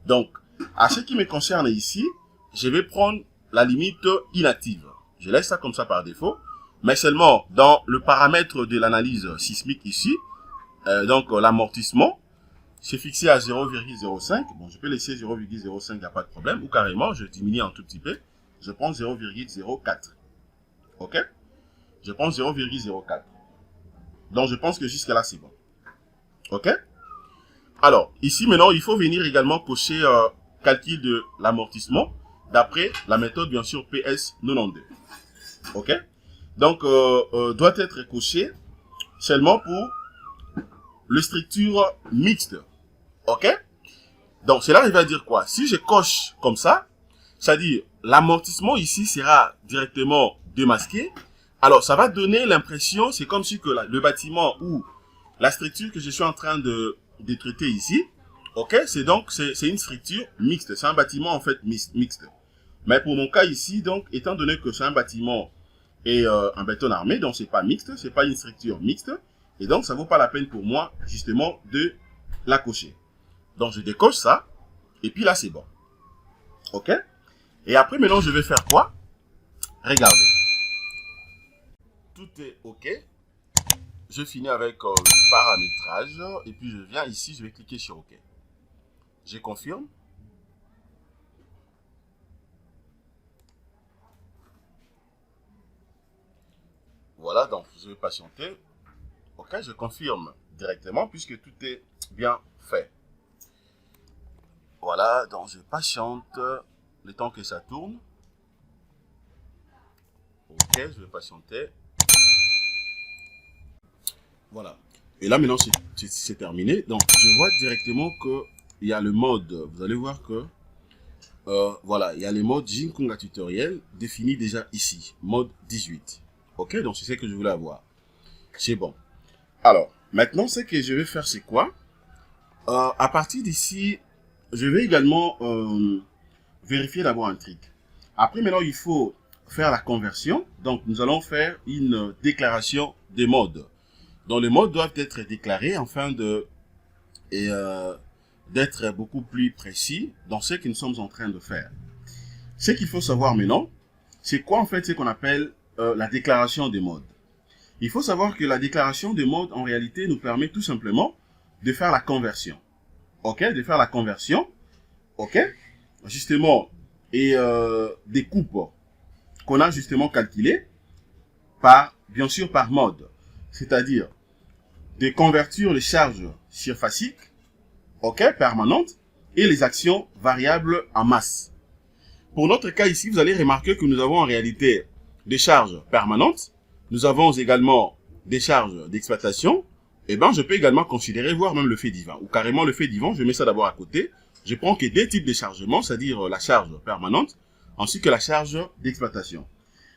Speaker 1: Donc, à ce qui me concerne ici, je vais prendre la limite inactive. Je laisse ça comme ça par défaut, mais seulement dans le paramètre de l'analyse sismique ici, donc l'amortissement, c'est fixé à 0,05. Bon, je peux laisser 0,05, il n'y a pas de problème. Ou carrément, je diminue un tout petit peu. Je prends 0,04. OK? Je prends 0,04. Donc, je pense que jusqu'à là, c'est bon. OK? Alors, ici, maintenant, il faut venir également cocher calcul de l'amortissement d'après la méthode, bien sûr, PS92. OK? Donc, doit être coché seulement pour les structures mixtes. OK? Donc, cela va dire quoi? Si je coche comme ça, c'est-à-dire l'amortissement ici sera directement démasqué. Alors, ça va donner l'impression, c'est comme si que le bâtiment ou la structure que je suis en train de traiter ici, OK, c'est une structure mixte. C'est un bâtiment en fait mixte. Mais pour mon cas ici, donc, étant donné que c'est un bâtiment et un béton armé, donc c'est pas mixte, c'est pas une structure mixte, et donc ça vaut pas la peine pour moi justement de la cocher. Donc je décoche ça, et puis là c'est bon. OK? Et après maintenant je vais faire quoi? Regardez. Tout est OK. Je finis avec le paramétrage, et puis je viens ici, je vais cliquer sur OK. Je confirme. Voilà, donc je vais patienter. OK, je confirme directement puisque tout est bien fait. Voilà, donc je patiente le temps que ça tourne. OK, je vais patienter. Voilà. Et là, maintenant, c'est terminé. Donc, je vois directement qu'il y a le mode. Vous allez voir que, voilà, il y a le mode Jinkunga tutoriel défini déjà ici. Mode 18. OK, donc c'est ce que je voulais avoir. C'est bon. Alors, maintenant, ce que je vais faire, c'est quoi? À partir d'ici, je vais également vérifier d'abord un truc. Après, maintenant, il faut faire la conversion. Donc, nous allons faire une déclaration des modes. Donc, les modes doivent être déclarés afin d'être beaucoup plus précis dans ce que nous sommes en train de faire. Ce qu'il faut savoir maintenant, c'est quoi en fait ce qu'on appelle la déclaration des modes. Il faut savoir que la déclaration des modes, en réalité, nous permet tout simplement de faire la conversion. OK? De faire la conversion. OK? Justement, et des coupes qu'on a justement calculées bien sûr, par mode. C'est-à-dire de convertir les charges surfaciques, OK, permanentes, et les actions variables en masse. Pour notre cas ici, vous allez remarquer que nous avons en réalité des charges permanentes. Nous avons également des charges d'exploitation eh ben, je peux également considérer, voire même le fait divin, ou carrément le fait divin, je mets ça d'abord à côté. Je prends que deux types de chargements, c'est-à-dire la charge permanente, ainsi que la charge d'exploitation.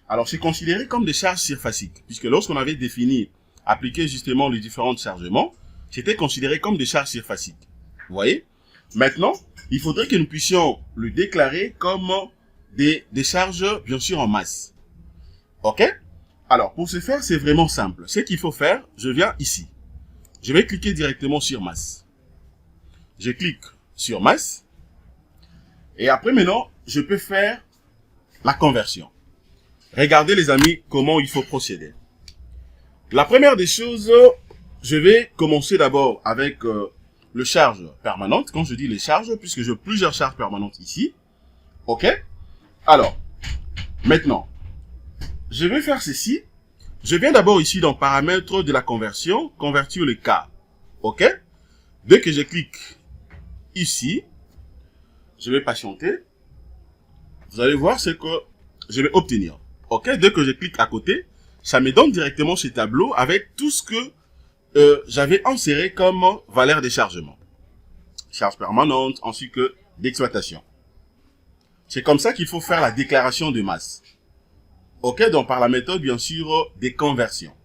Speaker 1: Alors, c'est considéré comme des charges surfaciques, puisque lorsqu'on avait défini, appliqué justement les différents chargements, c'était considéré comme des charges surfaciques. Vous voyez? Maintenant, il faudrait que nous puissions le déclarer comme des charges, bien sûr, en masse. OK? Alors, pour ce faire, c'est vraiment simple. Ce qu'il faut faire, je viens ici. Je vais cliquer directement sur masse. Je clique sur masse. Et après, maintenant, je peux faire la conversion. Regardez, les amis, comment il faut procéder. La première des choses, je vais commencer d'abord avec le charge permanente. Quand je dis les charges, puisque j'ai plusieurs charges permanentes ici. OK? Alors, maintenant, je vais faire ceci. Je viens d'abord ici dans paramètres de la conversion, convertir le cas. OK? Dès que je clique ici, je vais patienter. Vous allez voir ce que je vais obtenir. OK? Dès que je clique à côté, ça me donne directement ce tableau avec tout ce que j'avais inséré comme valeur de chargement. Charge permanente ainsi que d'exploitation. C'est comme ça qu'il faut faire la déclaration de masse. OK? Donc par la méthode, bien sûr, des conversions.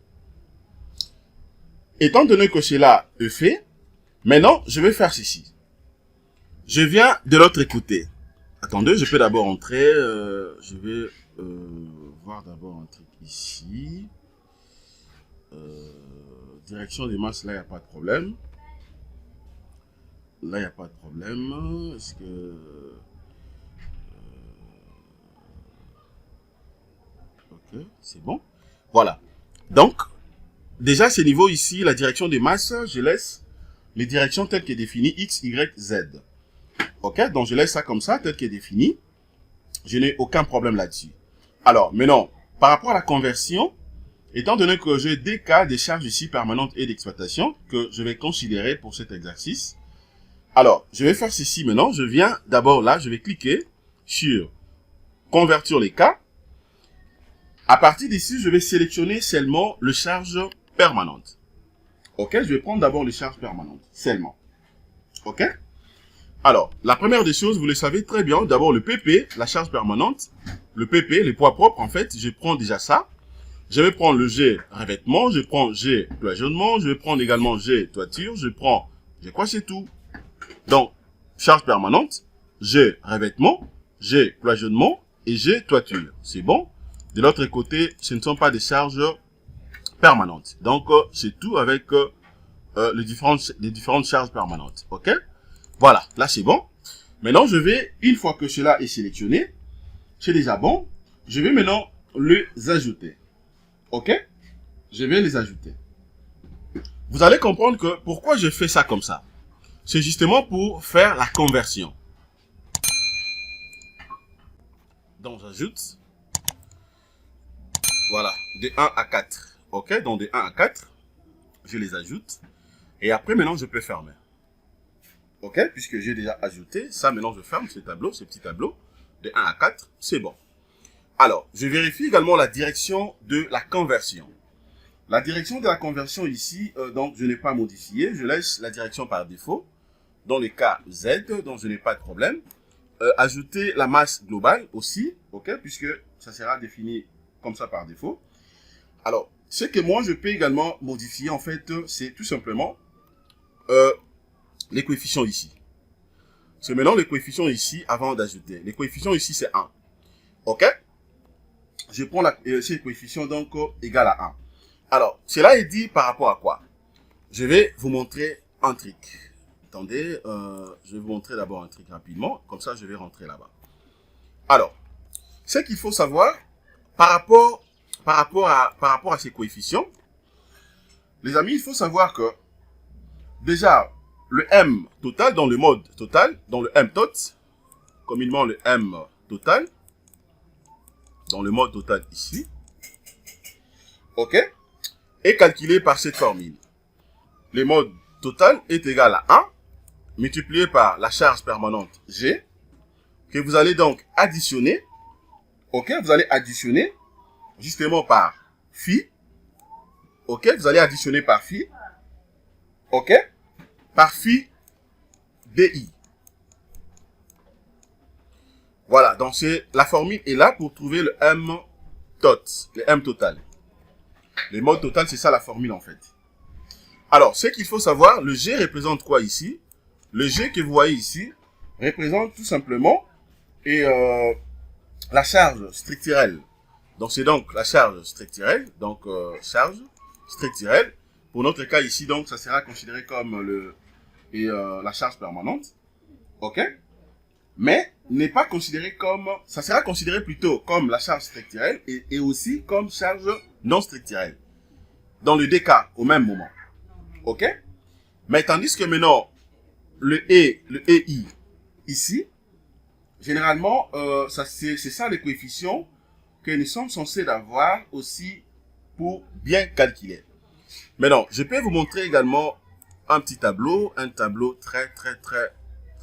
Speaker 1: Étant donné que cela est fait, maintenant, je vais faire ceci. Je viens de l'autre côté. Attendez, je peux d'abord entrer. Je vais voir d'abord un truc ici. Direction des masses, là, il n'y a pas de problème. Là, il n'y a pas de problème. Est-ce que... ok, c'est bon. Voilà. Donc, déjà, ce niveau ici, la direction des masses, je laisse les directions telles que définies X, Y, Z. OK, donc je laisse ça comme ça, tel que défini. Je n'ai aucun problème là-dessus. Alors, maintenant, par rapport à la conversion, étant donné que j'ai des cas de charges ici permanentes et d'exploitation que je vais considérer pour cet exercice. Alors, je vais faire ceci maintenant. Je viens d'abord là, je vais cliquer sur convertir les cas. À partir d'ici, je vais sélectionner seulement le charge permanente. OK, je vais prendre d'abord les charges permanentes, seulement. OK? Alors, la première des choses, vous le savez très bien, d'abord le PP, la charge permanente, le PP, les poids propres, en fait, je prends déjà ça. Je vais prendre le G revêtement, je prends G cloisonnement, je vais prendre également G toiture, je crois que c'est tout. Donc, charge permanente, G revêtement, G cloisonnement et G toiture. C'est bon? De l'autre côté, ce ne sont pas des charges permanentes. Donc, c'est tout avec les différentes charges permanentes. OK? Voilà, là c'est bon. Maintenant, je vais, une fois que cela est sélectionné, c'est déjà bon, je vais maintenant les ajouter. OK? Je vais les ajouter. Vous allez comprendre que pourquoi je fais ça comme ça. C'est justement pour faire la conversion. Donc, j'ajoute. Voilà, de 1 à 4. OK? Donc, de 1 à 4, je les ajoute. Et après, maintenant, je peux fermer. OK, puisque j'ai déjà ajouté ça, maintenant je ferme ce tableau, ce petit tableau, de 1 à 4, c'est bon. Alors, je vérifie également la direction de la conversion. La direction de la conversion ici, donc je n'ai pas modifié, je laisse la direction par défaut. Dans le cas Z, donc je n'ai pas de problème. Ajouter la masse globale aussi, OK, puisque ça sera défini comme ça par défaut. Alors, ce que moi je peux également modifier, en fait, c'est tout simplement... les coefficients ici. C'est maintenant les coefficients ici avant d'ajouter. Les coefficients ici, c'est 1. OK? Je prends ces coefficients donc égal à 1. Alors, cela est dit par rapport à quoi? Je vais vous montrer un truc. Attendez, je vais vous montrer d'abord un truc rapidement. Comme ça, je vais rentrer là-bas. Alors, ce qu'il faut savoir par rapport à ces coefficients, les amis, il faut savoir que déjà, le M total dans le mode total, dans le M tot, communément le M total, dans le mode total ici, OK, est calculé par cette formule. Le mode total est égal à 1, multiplié par la charge permanente G, que vous allez donc additionner, OK, vous allez additionner justement par phi, OK, vous allez additionner par phi, OK? Par phi DI. Voilà, donc la formule est là pour trouver le M tot, le M total. Le mode total, c'est ça la formule en fait. Alors, ce qu'il faut savoir, le G représente quoi ici? Le G que vous voyez ici représente tout simplement la charge structurelle. Donc, c'est donc la charge structurelle. Donc, charge structurelle. Pour notre cas ici, donc, ça sera considéré comme la charge permanente. OK? Mais n'est pas considéré comme, ça sera considéré plutôt comme la charge structurelle et aussi comme charge non structurelle. Dans les deux cas, au même moment. OK? Mais tandis que maintenant, le EI, ici, généralement, c'est ça les coefficients que nous sommes censés avoir aussi pour bien calculer. Maintenant, je peux vous montrer également un petit tableau, un tableau très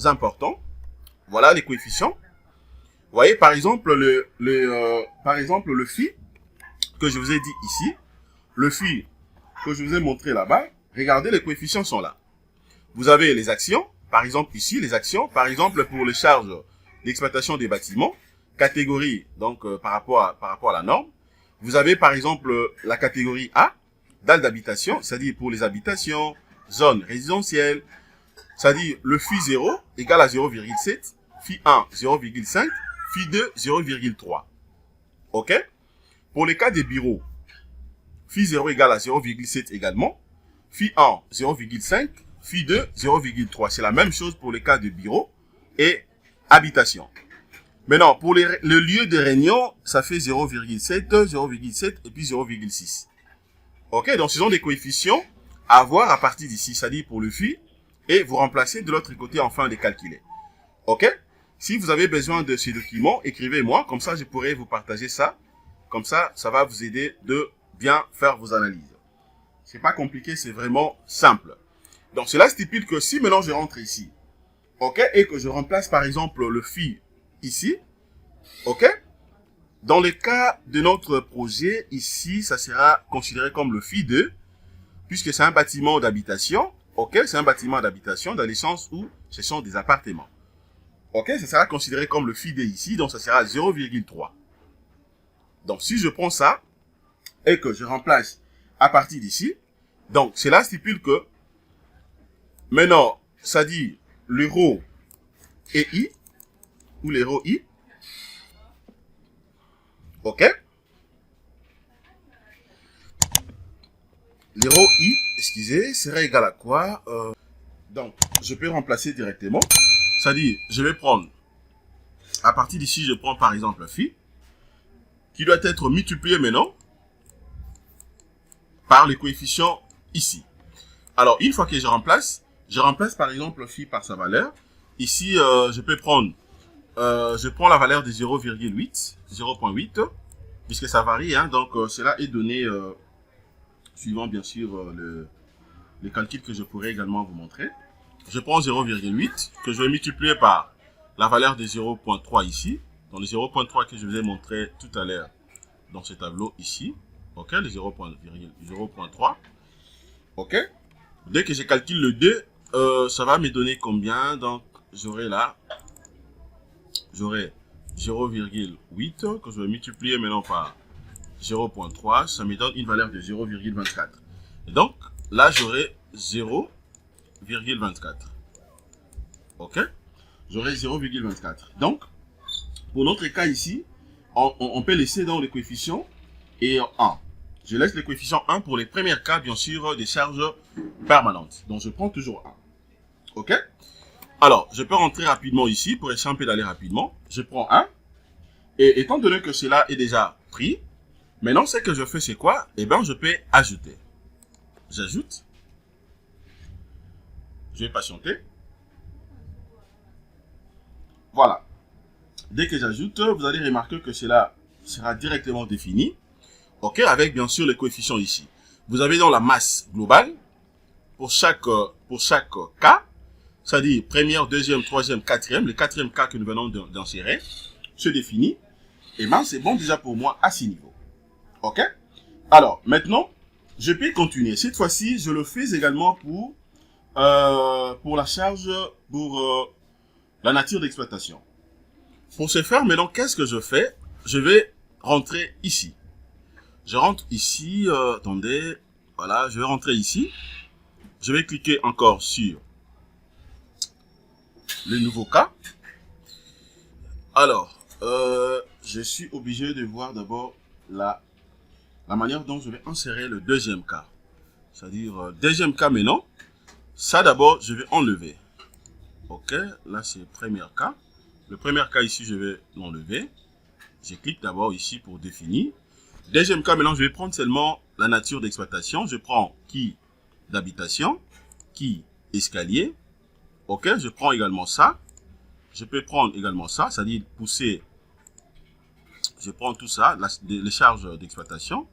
Speaker 1: important. Voilà les coefficients. Vous voyez, par exemple, le phi que je vous ai dit ici, le phi que je vous ai montré là-bas, regardez, les coefficients sont là. Vous avez les actions, par exemple ici, les actions, par exemple pour les charges d'exploitation des bâtiments, catégorie, donc par rapport à la norme. Vous avez par exemple la catégorie A, dalle d'habitation, c'est-à-dire pour les habitations, zones résidentielles, c'est-à-dire le phi 0 égale à 0,7, phi 1, 0,5, phi 2, 0,3. OK? Pour les cas des bureaux, phi 0 égale à 0,7 également, phi 1, 0,5, phi 2, 0,3. C'est la même chose pour les cas de bureau et habitation. Maintenant, pour le lieu de réunion, ça fait 0,7, 0,7 et puis 0,6. OK? Donc, ce sont des coefficients à voir à partir d'ici, c'est-à-dire pour le phi, et vous remplacez de l'autre côté en fin de calculer. OK? Si vous avez besoin de ces documents, écrivez-moi, comme ça je pourrai vous partager ça. Comme ça, ça va vous aider de bien faire vos analyses. C'est pas compliqué, c'est vraiment simple. Donc cela stipule que si maintenant je rentre ici, OK, et que je remplace par exemple le phi ici, OK, dans le cas de notre projet ici, ça sera considéré comme le phi 2, puisque c'est un bâtiment d'habitation. OK, c'est un bâtiment d'habitation dans le sens où ce sont des appartements. OK, ça sera considéré comme le phi D ici, donc ça sera 0,3. Donc, si je prends ça et que je remplace à partir d'ici, donc cela stipule que maintenant, ça dit le rho et I, ou les rho I, OK, les rho I, excusez, sera égal à quoi? Donc, je peux remplacer directement. C'est-à-dire, je vais prendre, à partir d'ici, je prends par exemple phi, qui doit être multiplié maintenant par les coefficients ici. Alors, une fois que je remplace par exemple phi par sa valeur. Ici, je peux prendre, je prends la valeur de 0,8, puisque ça varie, hein, donc cela est donné suivant bien sûr les calculs que je pourrais également vous montrer. Je prends 0,8 que je vais multiplier par la valeur de 0,3 ici. Donc le 0,3 que je vous ai montré tout à l'heure dans ce tableau ici. OK, le 0,3. OK. Dès que je calcule le 2, ça va me donner combien? Donc j'aurai là, j'aurai 0,8 que je vais multiplier maintenant par 0,3. Ça me donne une valeur de 0,24. Et donc là j'aurai 0,24. OK? J'aurai 0,24. Donc, pour notre cas ici, on peut laisser dans les coefficients et 1. Je laisse les coefficients 1 pour les premiers cas, bien sûr, des charges permanentes. Donc, je prends toujours 1. OK? Alors, je peux rentrer rapidement ici pour essayer un peu d'aller rapidement. Je prends 1. Et étant donné que cela est déjà pris, maintenant, ce que je fais, c'est quoi? Eh bien, je peux ajouter. J'ajoute. Je vais patienter. Voilà. Dès que j'ajoute, vous allez remarquer que cela sera directement défini. OK, avec bien sûr les coefficients ici. Vous avez dans la masse globale, pour chaque cas, c'est-à-dire première, deuxième, troisième, quatrième, le quatrième cas que nous venons d'insérer, se définit. Et bien, c'est bon déjà pour moi à 6 niveaux. OK? Alors, maintenant, je peux continuer. Cette fois-ci, je le fais également pour pour la charge, pour la nature d'exploitation. Pour ce faire, maintenant, qu'est-ce que je fais? Je vais rentrer ici. Je rentre ici, attendez, voilà, je vais rentrer ici. Je vais cliquer encore sur le nouveau cas. Alors, je suis obligé de voir d'abord la manière dont je vais insérer le deuxième cas. C'est-à-dire, deuxième cas maintenant. Ça d'abord, je vais enlever. Ok, là c'est le premier cas. Le premier cas ici, je vais l'enlever. Je clique d'abord ici pour définir. Deuxième cas, maintenant, je vais prendre seulement la nature d'exploitation. Je prends qui d'habitation, qui escalier. Ok, je prends également ça. Je peux prendre également ça, c'est-à-dire pousser. Je prends tout ça, les charges d'exploitation.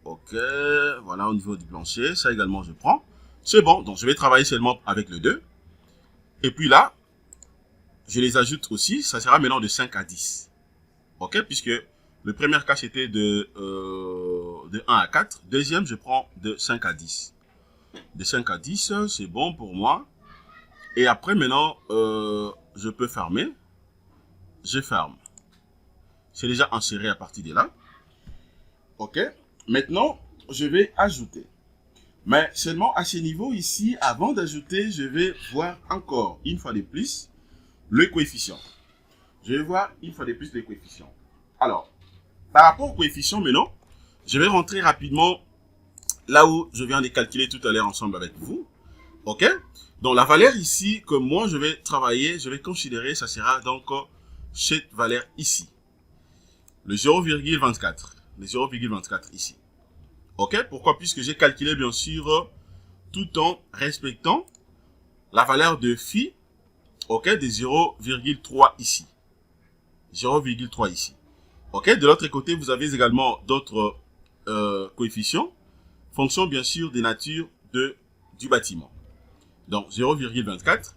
Speaker 1: Ok, voilà au niveau du plancher. Ça également, je prends. C'est bon, donc je vais travailler seulement avec le 2. Et puis là, je les ajoute aussi. Ça sera maintenant de 5 à 10. Ok, puisque le premier cas c'était de 1 à 4. Deuxième, je prends de 5 à 10. De 5 à 10, c'est bon pour moi. Et après, maintenant, je peux fermer. Je ferme. C'est déjà inséré à partir de là. Ok. Maintenant, je vais ajouter. Mais seulement à ce niveau ici, avant d'ajouter, je vais voir encore une fois de plus le coefficient. Je vais voir une fois de plus le coefficient. Alors, par rapport au coefficient maintenant, je vais rentrer rapidement là où je viens de calculer tout à l'heure ensemble avec vous. Ok? Donc la valeur ici que moi je vais travailler, je vais considérer, ça sera donc cette valeur ici. Le 0,24. Le 0,24 ici. Ok? Pourquoi? Puisque j'ai calculé bien sûr tout en respectant la valeur de phi, ok, de 0,3 ici. 0,3 ici. Ok? De l'autre côté, vous avez également d'autres coefficients, fonction bien sûr des natures du bâtiment. Donc 0,24.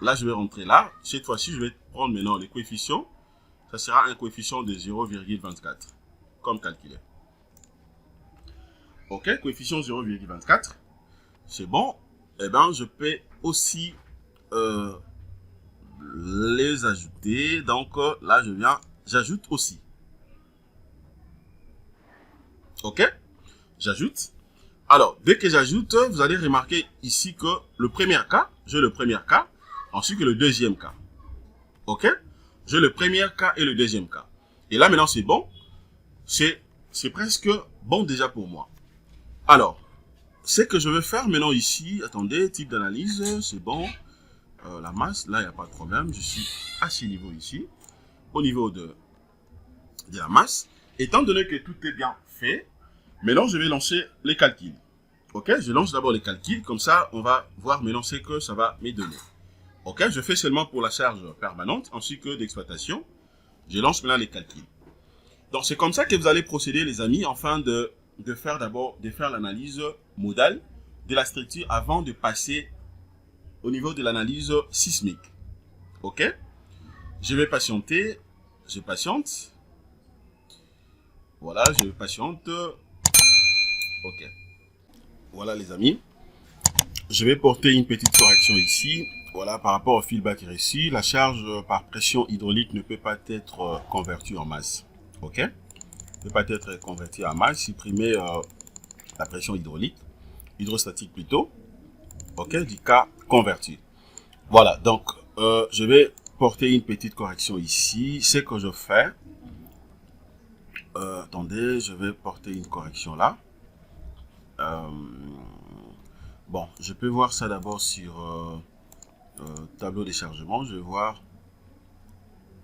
Speaker 1: Là, je vais rentrer là. Cette fois-ci, je vais prendre maintenant les coefficients. Ça sera un coefficient de 0,24, comme calculé. Ok, coefficient 0,24. C'est bon. Eh bien, je peux aussi les ajouter. Donc là, j'ajoute aussi. Ok, j'ajoute. Alors, dès que j'ajoute, vous allez remarquer ici que le premier cas, j'ai le premier cas, ensuite que le deuxième cas. Ok, j'ai le premier cas et le deuxième cas. Et là, maintenant, c'est bon. C'est presque bon déjà pour moi. Alors, ce que je vais faire maintenant ici, attendez, type d'analyse, c'est bon. La masse, là, il n'y a pas de problème. Je suis à ce niveau ici, au niveau de la masse. Étant donné que tout est bien fait, maintenant, je vais lancer les calculs. Ok, je lance d'abord les calculs, comme ça, on va voir maintenant ce que ça va me donner. Ok, je fais seulement pour la charge permanente, ainsi que d'exploitation. Je lance maintenant les calculs. Donc, c'est comme ça que vous allez procéder, les amis, afin de faire l'analyse modale de la structure avant de passer au niveau de l'analyse sismique. Ok? Je vais patienter. Je patiente. Voilà, je patiente. Ok. Voilà, les amis. Je vais porter une petite correction ici. Voilà, par rapport au feedback reçu, la charge par pression hydraulique ne peut pas être convertie en masse. Ok? Ne peut pas être convertie en masse. Supprimer la pression hydraulique, hydrostatique plutôt. Ok? Du cas converti. Voilà, donc je vais porter une petite correction ici. Ce que je fais, attendez, je vais porter une correction là. Bon, je peux voir ça d'abord sur tableau de chargement. Je vais voir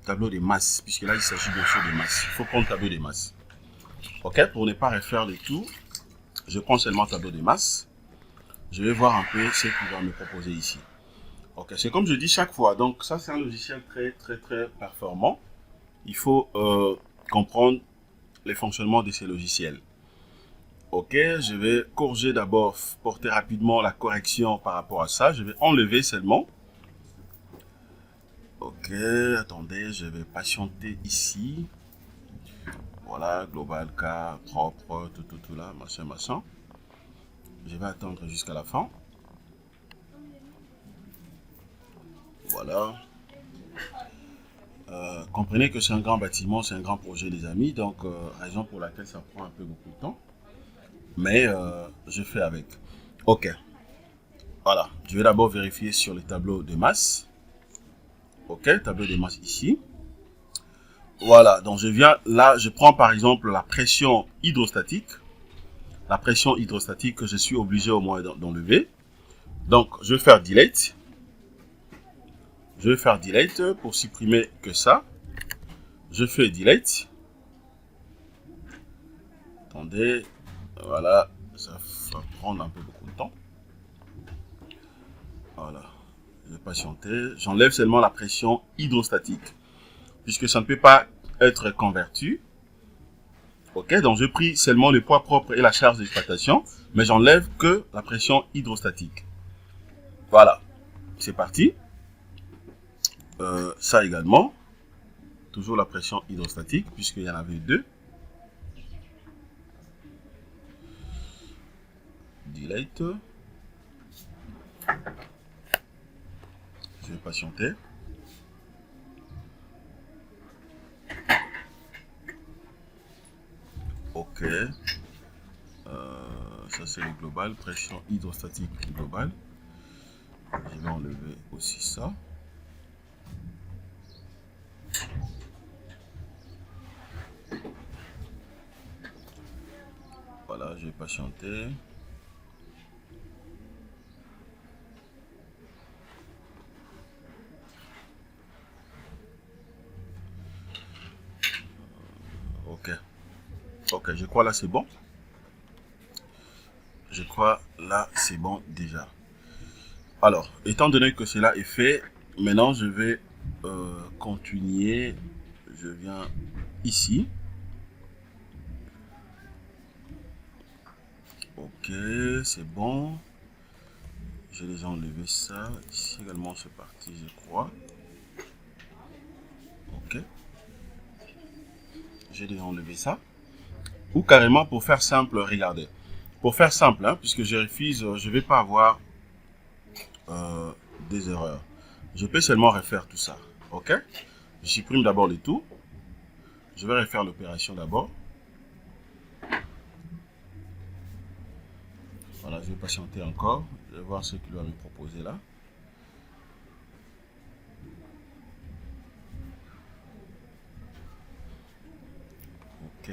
Speaker 1: tableau des masses, puisque là il s'agit bien sûr de masses. Il faut prendre tableau des masses. Ok, pour ne pas refaire le tout, je prends seulement tableau des masses. Je vais voir un peu ce qu'il va me proposer ici. Ok, c'est comme je dis chaque fois. Donc ça, c'est un logiciel très performant. Il faut comprendre les fonctionnements de ces logiciels. Ok, je vais corriger d'abord, porter rapidement la correction par rapport à ça. Je vais enlever seulement. Ok, attendez, je vais patienter ici. Voilà, global, cas, propre, tout là, machin. Je vais attendre jusqu'à la fin. Voilà. Comprenez que c'est un grand bâtiment, c'est un grand projet, les amis. Donc, raison pour laquelle ça prend un peu beaucoup de temps. Mais je fais avec. Ok. Voilà. Je vais d'abord vérifier sur le tableau de masse. Ok, tableau de masse ici. Voilà, donc je viens là, je prends par exemple la pression hydrostatique. La pression hydrostatique que je suis obligé au moins d'enlever. Donc, je vais faire delete. Je vais faire delete pour supprimer que ça. Je fais delete. Attendez, voilà, ça va prendre un peu beaucoup de temps. Voilà, je vais patienter. J'enlève seulement la pression hydrostatique, puisque ça ne peut pas être converti. Ok, donc je pris seulement le poids propre et la charge d'exploitation, mais j'enlève que la pression hydrostatique. Voilà, c'est parti. Ça également, toujours la pression hydrostatique, puisqu'il y en avait deux. Delete. Je vais patienter. Ok. Ça c'est le global, pression hydrostatique globale. Je vais enlever aussi ça. Voilà, je vais patienter. Ok. Ok, je crois là c'est bon. Je crois là c'est bon déjà. Alors, étant donné que cela est fait, maintenant je vais continuer. Je viens ici. Ok, c'est bon. J'ai déjà enlevé ça. Ici également c'est parti, je crois. Ok. J'ai déjà enlevé ça. Ou carrément pour faire simple, regardez. Pour faire simple, hein, puisque je refuse, je ne vais pas avoir des erreurs. Je peux seulement refaire tout ça. Ok. Je supprime d'abord le tout. Je vais refaire l'opération d'abord. Voilà, je vais patienter encore. Je vais voir ce qu'il va me proposer là. Ok.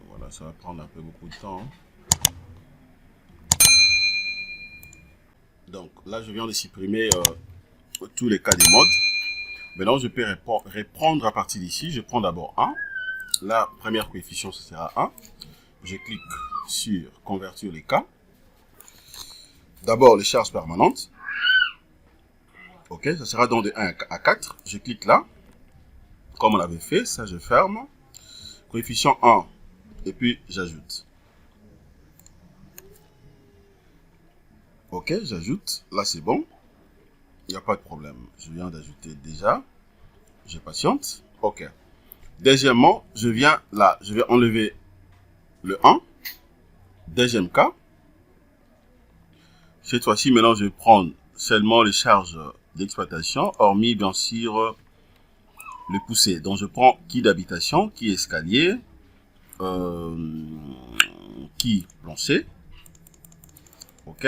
Speaker 1: Voilà, ça va prendre un peu beaucoup de temps. Donc là, je viens de supprimer tous les cas des modes. Maintenant, je peux reprendre à partir d'ici. Je prends d'abord 1. La première coefficient, ce sera 1. Je clique sur convertir les cas. D'abord, les charges permanentes. Ok, ça sera donc de 1 à 4. Je clique là. Comme on l'avait fait, ça je ferme. Coefficient 1. Et puis, j'ajoute. Ok, j'ajoute. Là, c'est bon. Il n'y a pas de problème. Je viens d'ajouter déjà. Je patiente. Ok. Deuxièmement, je viens là. Je vais enlever le 1. Deuxième cas. Cette fois-ci, maintenant, je vais prendre seulement les charges d'exploitation, hormis, bien sûr, le poussé. Donc, je prends qui d'habitation, qui escalier, qui plancher. Ok.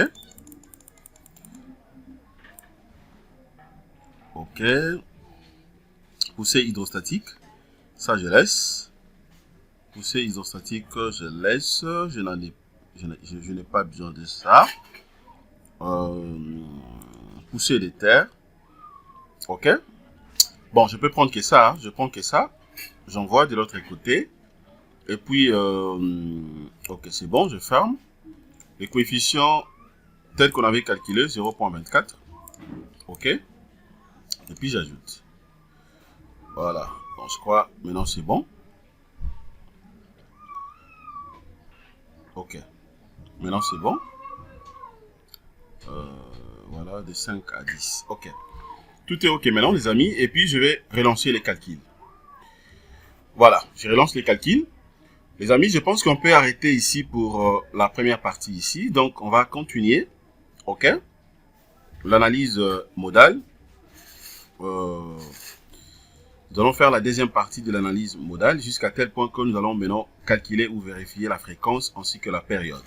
Speaker 1: Ok. Poussée hydrostatique. Ça, je laisse. Poussée hydrostatique, je laisse. Je n'ai pas besoin de ça. Poussée des terres. Ok. Bon, je peux prendre que ça. Hein. Je prends que ça. J'envoie de l'autre côté. Et puis, ok, c'est bon, je ferme. Les coefficients tels qu'on avait calculé, 0.24. Ok. Et puis, j'ajoute. Voilà. Donc, je crois, maintenant, c'est bon. Ok. Maintenant, c'est bon. Voilà, de 5 à 10. Ok. Tout est ok maintenant, les amis. Et puis, je vais relancer les calculs. Voilà. Je relance les calculs. Les amis, je pense qu'on peut arrêter ici pour la première partie ici. Donc, on va continuer. OK? L'analyse modale. Nous allons faire la deuxième partie de l'analyse modale jusqu'à tel point que nous allons maintenant calculer ou vérifier la fréquence ainsi que la période.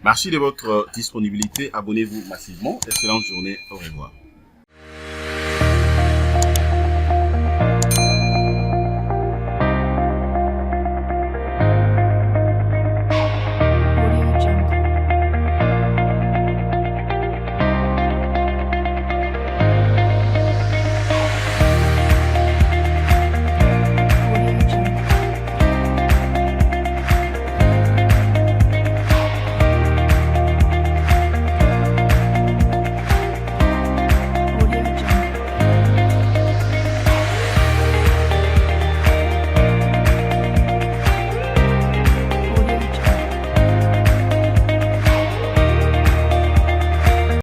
Speaker 1: Merci de votre disponibilité. Abonnez-vous massivement. Excellente journée. Au revoir.